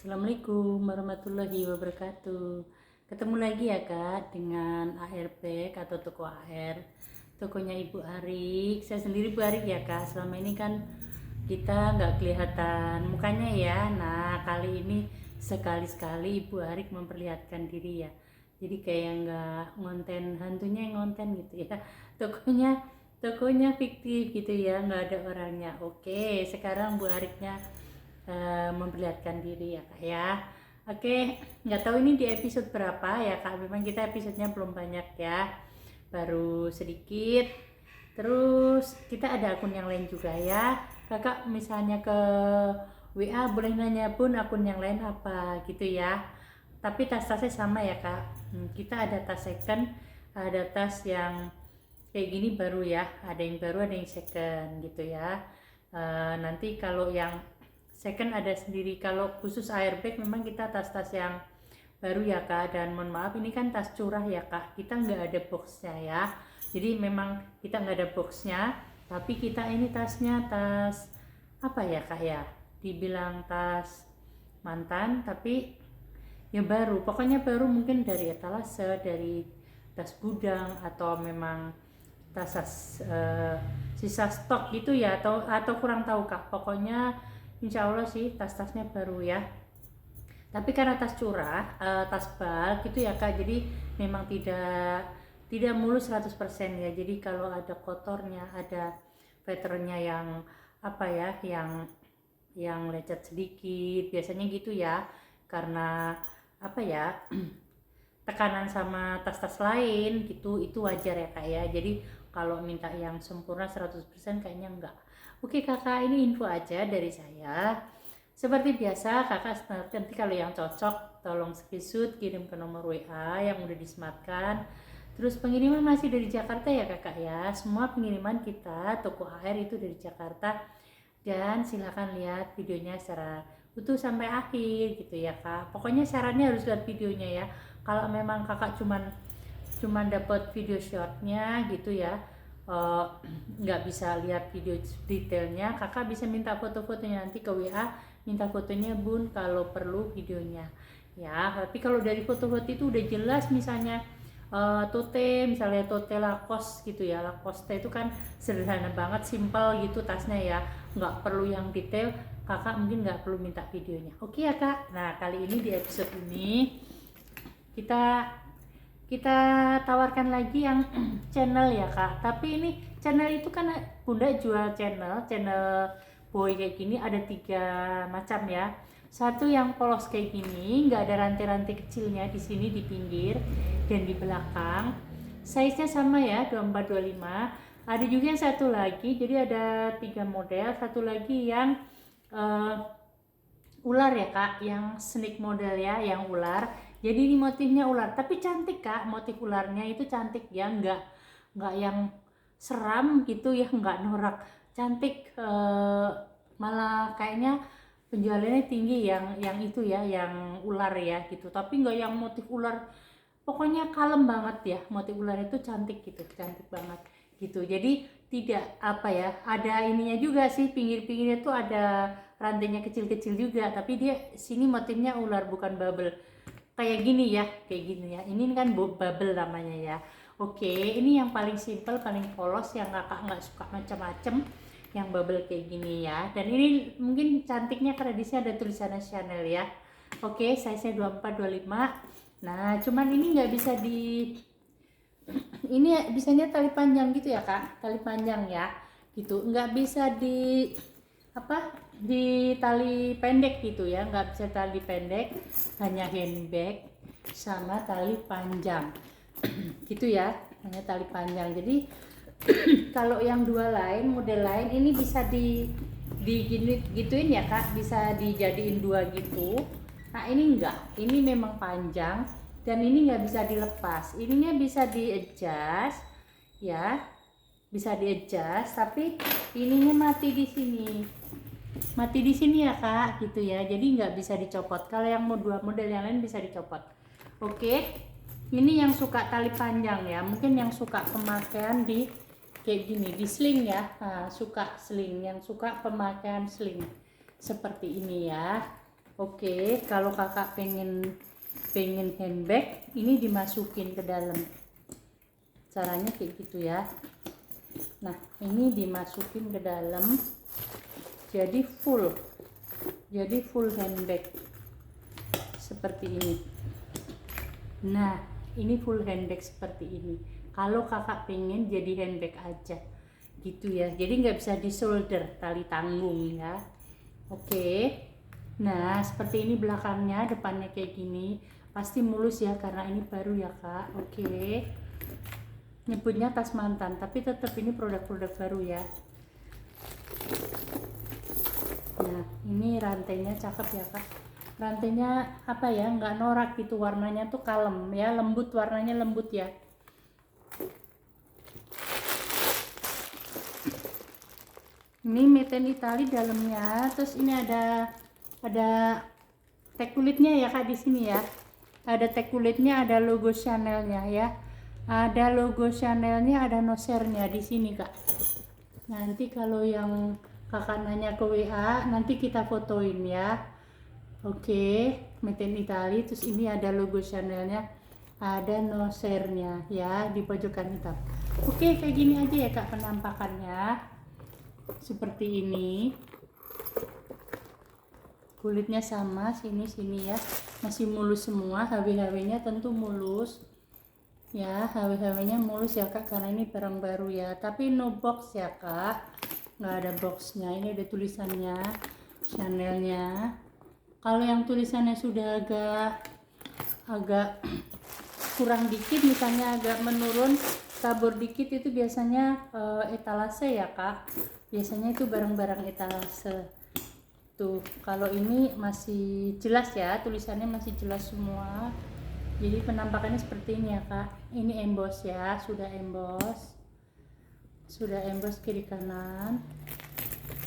Assalamualaikum warahmatullahi wabarakatuh. Ketemu lagi ya Kak dengan AR Bag atau toko AR, tokonya Ibu Arik. Saya sendiri Bu Arik ya Kak. Selama ini kan kita nggak kelihatan mukanya ya. Nah kali ini sekali-sekali Ibu Arik memperlihatkan diri ya. Jadi kayak nggak ngonten hantunya yang ngonten gitu ya. Tokonya fiktif gitu ya, nggak ada orangnya. Oke, sekarang Bu Ariknya memperlihatkan diri ya Kak ya. Oke, nggak tahu ini di episode berapa ya Kak. Memang kita episodenya belum banyak ya, baru sedikit. Terus kita ada akun yang lain juga ya. Kakak misalnya ke WA boleh nanya pun akun yang lain apa gitu ya. Tapi tas-tasnya sama ya Kak. Kita ada tas second, ada tas yang kayak gini baru ya. Ada yang baru, ada yang second gitu ya. Nanti kalau yang second ada sendiri. Kalau khusus airbag memang kita tas-tas yang baru ya Kak. Dan mohon maaf ini kan tas curah ya Kak, kita nggak ada boxnya ya. Jadi memang kita nggak ada boxnya, tapi kita ini tasnya tas apa ya Kak ya, dibilang tas mantan tapi ya baru. Pokoknya baru, mungkin dari etalase, dari tas gudang, atau memang tas sisa stok gitu ya, atau kurang tahu Kak. Pokoknya insya Allah sih tas-tasnya baru ya. Tapi karena tas curah, tas bulk gitu ya Kak, jadi memang tidak mulus 100% ya. Jadi kalau ada kotornya, ada patternnya yang apa ya, yang lecet sedikit, biasanya gitu ya. Karena apa ya, tekanan sama tas-tas lain gitu, itu wajar ya Kak ya. Jadi kalau minta yang sempurna 100% kayaknya enggak. Oke Kakak, ini info aja dari saya. Seperti biasa Kakak nanti kalau yang cocok tolong screenshot kirim ke nomor WA yang udah disematkan. Terus pengiriman masih dari Jakarta ya Kakak ya. Semua pengiriman kita toko AR itu dari Jakarta. Dan silahkan lihat videonya secara utuh sampai akhir gitu ya Kak. Pokoknya syaratnya harus lihat videonya ya. Kalau memang Kakak cuman dapat video shortnya gitu ya, nggak bisa lihat video detailnya, Kakak bisa minta foto-fotonya nanti ke WA, minta fotonya Bun kalau perlu videonya ya. Tapi kalau dari foto-foto itu udah jelas, misalnya misalnya tote Lacoste gitu ya. Lacoste itu kan sederhana banget, simple gitu tasnya ya, nggak perlu yang detail. Kakak mungkin nggak perlu minta videonya. Oke ya Kak. Nah kali ini di episode ini kita tawarkan lagi yang channel ya Kak. Tapi ini channel itu kan Bunda jual channel boy kayak gini, ada 3 macam ya. Satu yang polos kayak gini, nggak ada rantai-rantai kecilnya di sini di pinggir dan di belakang. Size-nya sama ya, 24-25. Ada juga yang satu lagi, jadi ada 3 model. Satu lagi yang ular ya Kak, yang snake model ya, yang ular. Jadi ini motifnya ular, tapi cantik Kak, motif ularnya itu cantik ya, nggak yang seram gitu ya, nggak norak, cantik. Malah kayaknya penjualannya tinggi yang itu ya, yang ular ya gitu. Tapi nggak yang motif ular, pokoknya kalem banget ya, motif ular itu cantik gitu, cantik banget gitu. Jadi tidak apa ya, ada ininya juga sih, pinggir-pinggirnya tuh ada rantainya kecil-kecil juga, tapi dia sini motifnya ular bukan bubble kayak gini ya, kayak gini ya. Ini kan bubble namanya ya. Oke, ini yang paling simple, paling polos, yang Kakak nggak suka macam-macam, yang bubble kayak gini ya. Dan ini mungkin cantiknya karena di sini ada tulisannya Chanel ya. Oke, size-nya 24-25. Nah cuman ini nggak bisa ini bisanya tali panjang gitu ya Kak, tali panjang ya gitu, nggak bisa di tali pendek gitu ya, nggak bisa tali pendek, hanya handbag sama tali panjang gitu ya, hanya tali panjang. Jadi kalau yang dua lain, model lain ini bisa gituin ya Kak, bisa dijadiin 2 gitu. Nah ini enggak, ini memang panjang dan ini nggak bisa dilepas. Ininya bisa di-adjust ya, bisa di-adjust, tapi ininya mati di sini ya Kak gitu ya. Jadi nggak bisa dicopot. Kalau yang model yang lain bisa dicopot. Oke, ini yang suka tali panjang ya, mungkin yang suka pemakaian di kayak gini, di sling ya. Nah, suka sling, yang suka pemakaian sling seperti ini ya. Oke, kalau kakak pengen handbag, ini dimasukin ke dalam. Caranya kayak gitu ya. Nah, ini dimasukin ke dalam, jadi full handbag seperti ini. Nah, ini full handbag seperti ini. Kalau kakak pengen jadi handbag aja gitu ya, jadi nggak bisa di shoulder, tali tanggung ya. Oke, nah seperti ini belakangnya, depannya kayak gini, pasti mulus ya karena ini baru ya kak. Oke, nyebutnya tas mantan, tapi tetap ini produk-produk baru ya. Nah, ini rantainya cakep ya kak. Rantainya apa ya, nggak norak gitu, warnanya tuh kalem ya, lembut, warnanya lembut ya. Ini made in Italy dalamnya, terus ini ada tag kulitnya ya kak di sini ya. Ada tag kulitnya, ada logo Chanel-nya ya. Ada logo Chanel-nya, ada nosernya di sini kak. Nanti kalau yang kakak nanya ke WA, nanti kita fotoin ya. Oke, made in Italy, terus ini ada logo Chanel-nya, ada nosernya ya di pojokan hitam. Oke, kayak gini aja ya kak penampakannya. Seperti ini. Kulitnya sama, sini ya, masih mulus semua. HW-nya tentu mulus ya, HW-nya mulus ya kak, karena ini barang baru ya, tapi no box ya kak, nggak ada boxnya. Ini ada tulisannya Chanel-nya. Kalau yang tulisannya sudah agak kurang dikit, misalnya agak menurun, tabur dikit, itu biasanya etalase ya kak, biasanya itu barang-barang etalase tuh. Kalau ini masih jelas ya, tulisannya masih jelas semua, jadi penampakannya seperti ini ya kak. Ini emboss ya, sudah emboss kiri kanan.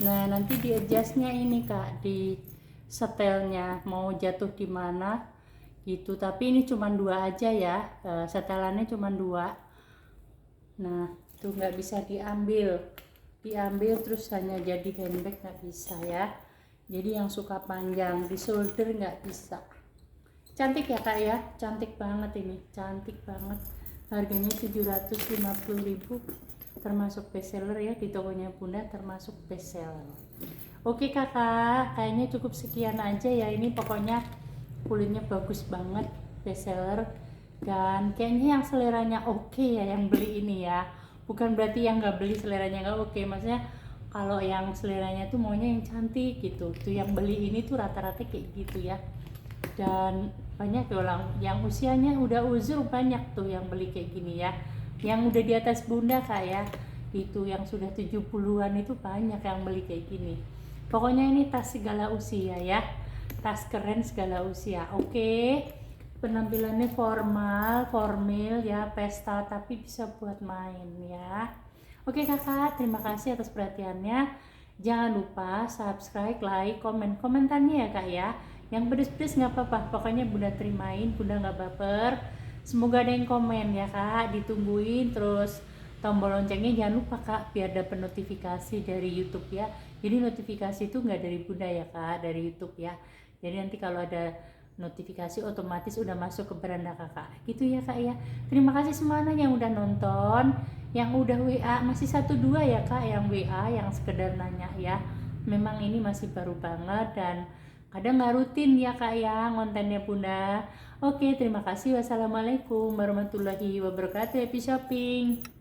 Nah, nanti di adjustnya ini kak, di setelnya mau jatuh di mana gitu, tapi ini cuma 2 aja ya, setelannya cuma 2. Nah, itu nggak bisa diambil terus hanya jadi handbag, nggak bisa ya. Jadi yang suka panjang di shoulder nggak bisa. Cantik ya kak ya, cantik banget ini, cantik banget. Harganya 750.000, termasuk bestseller ya, di tokonya Bunda termasuk bestseller. Oke kakak, kayaknya cukup sekian aja ya. Ini pokoknya kulitnya bagus banget, bestseller, dan kayaknya yang seleranya oke ya yang beli ini ya. Bukan berarti yang nggak beli seleranya nggak oke, maksudnya kalau yang seleranya tuh maunya yang cantik gitu tuh, yang beli ini tuh rata-rata kayak gitu ya. Dan banyak orang yang usianya udah uzur, banyak tuh yang beli kayak gini ya, yang udah di atas Bunda kak ya, itu yang sudah 70-an itu banyak yang beli kayak gini. Pokoknya ini tas segala usia ya, tas keren segala usia. Oke, penampilannya formal ya, pesta, tapi bisa buat main ya. Oke kakak, terima kasih atas perhatiannya. Jangan lupa subscribe, like, komentarnya ya kak ya. Yang pedes-pedes nggak apa-apa, pokoknya Bunda terimain, Bunda nggak baper. Semoga ada yang komen ya kak, ditungguin. Terus tombol loncengnya jangan lupa kak, biar dapat notifikasi dari YouTube ya. Jadi notifikasi itu nggak dari Bunda ya kak, dari YouTube ya. Jadi nanti kalau ada notifikasi otomatis udah masuk ke beranda kakak gitu ya kak ya. Terima kasih semuanya yang udah nonton, yang udah WA, masih 1-2 ya kak yang WA, yang sekedar nanya ya. Memang ini masih baru banget dan kadang nggak rutin ya kak ya kontennya Bunda. Oke, terima kasih. Wassalamualaikum warahmatullahi wabarakatuh. Happy shopping.